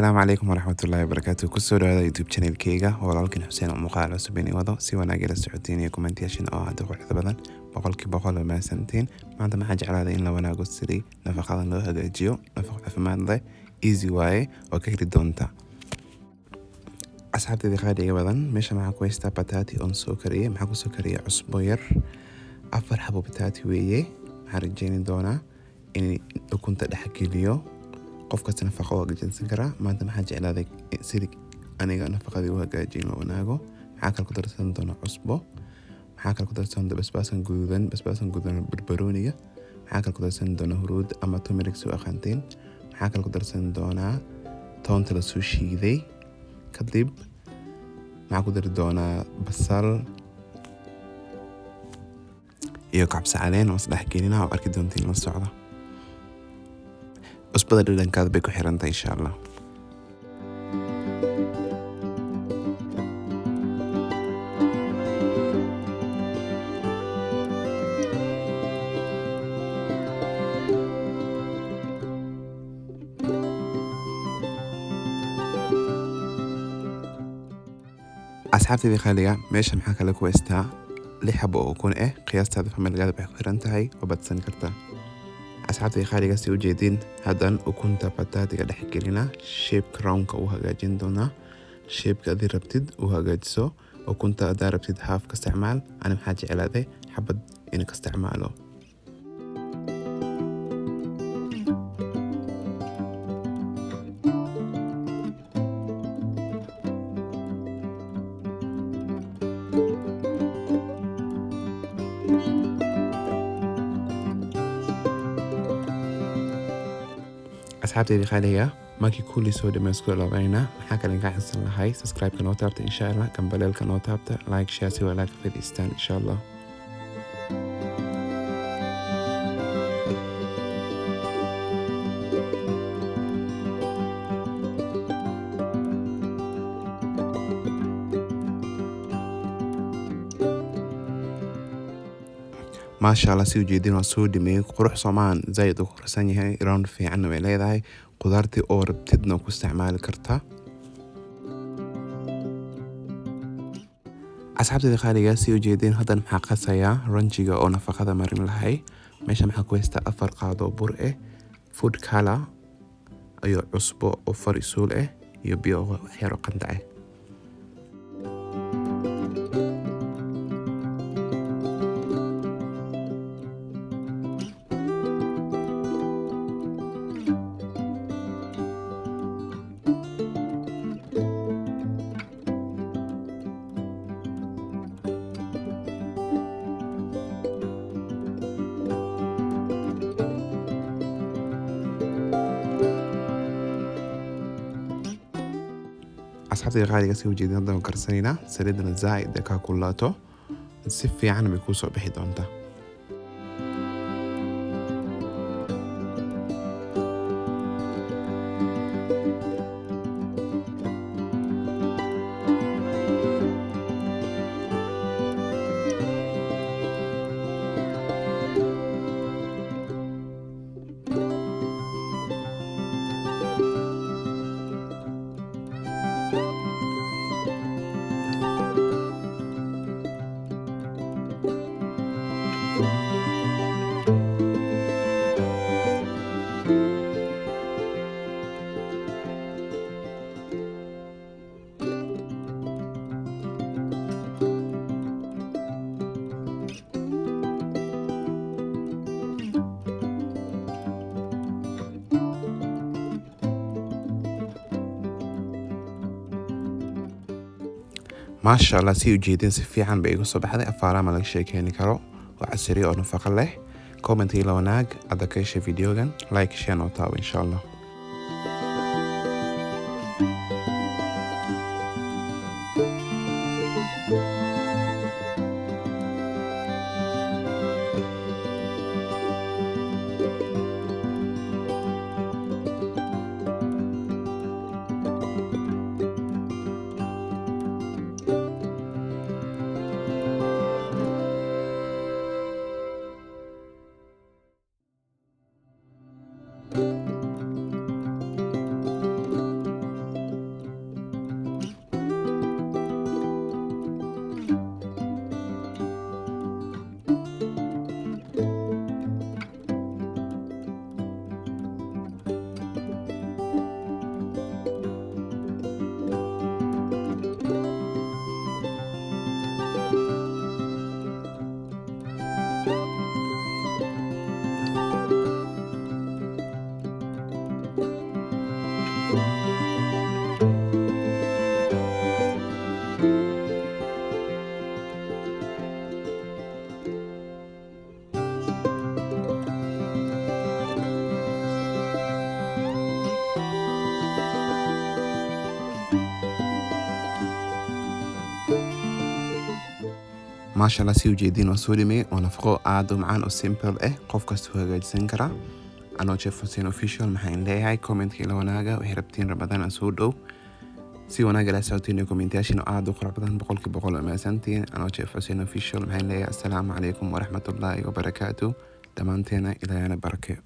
السلام عليكم ورحمة الله وبركاته كسر هذا يوتيوب channel كيغا walaalkin xuseen oo muuqaal cusub inii wado si wanaag ila socotiin iyo commentation oo aad quruxda badan boqolkiiba oo maasantiin maanta maxaa jeclaaday in la wanaago sidii nafaqada loo hagaajiyo nafaqo caafimaad leh easy way oo ka heli doonta asxaabtayda qaaliga badan meesha maxaa ku haystaa batati on soo kariyay maxaa ku soo kariyay cusbo yar 4 xabo batati weeye waxaan rajeyni doonaa in ukunta dhex geliyo qof kasta nafaqo oo gajansan kara maanta maxaa jeclaaday sidii aniga nafaqadii u hagaajin loo wanaago maxaa kale ku darsan doona cusbo maxaa kale ku darsan doona basbaasan gudan barbarooniga maxaa kale ku darsan doona huruud ama turmeric soo aqaanteen maxaa kale ku darsan doona toonta la soo shiiday kadib maxaa ku dari doona basal iyo kabsa caleen oo saddex gelina oo arki doontiin la socda cusbada dhadhankaada bay ku xirantahay insha Allah asxaabtayda qaaliga meesha maxaa kale ku haystaa 6 xabo oo ukun qiyaastaada familgaada bay ku xirantahay oo badsan kartaa asxaabtay qaaliga si u jeedin hadan ukunta batatiga dhex gelina shape crownka u hagaajin doona shape ka rabtid u hagaajiso ukunta aad rabtid half ka isticmaal ana maxaa jeclaaday xabad in ka isticmaalo asxaabtayda qaaliga markii kulli soo dhameysku laabayna maxaa kale ka xasan lahay subscribe ka noo taabta insha Allah kambalelka noo taabta like share si walaal ka fadhiistaan insha Allah ما شاء الله سيو جيدين وسود مي قروح صمان زايد وخرسان يهي راوند في عنو إليه قدرتي أو ربتدنا كاستعمال كرتا أصحابتي خالية سيو جيدين هذا محاقة سيا رنجيغا أو نفقة مرين لهاي ميشا محاكويستا أفر قادو برئة فود كالا أيو عصبو أو فريسول يبيو حيرو قندعي asxaabtayda qaaliga si ujeedin haddana karsanayna saliidana zaa'id ka kulaato si fiican bay ku soo bixi doontaa ما شاء الله سيو جيدين سفي عن بيقو صباح هذا أفارا مالك شيكيني كارو وعسري أو نفق له كومنتي لو ناق أدكيش فيديو جن لايك شير نوتاو إن شاء الله maasha allah si ujeediin waa soo dhimay oo nafaqo aad u macaan oo simple ah qof kasta wuu hagaajisan karaa. anoo Chef Hussein Official maxaan leeyahay comment-ka ila wanaaga waxay rabtiin Ramadaan aan soo dhow si wanaaga la socotiin commentation aad u qurux badan 100% maasantiin. anoo Chef Hussein Official maxaan leeyahay assalaamu calaykum waraxmatullaahi wabarakaatuh. dhammaanteena ilaahayna barakeeyo.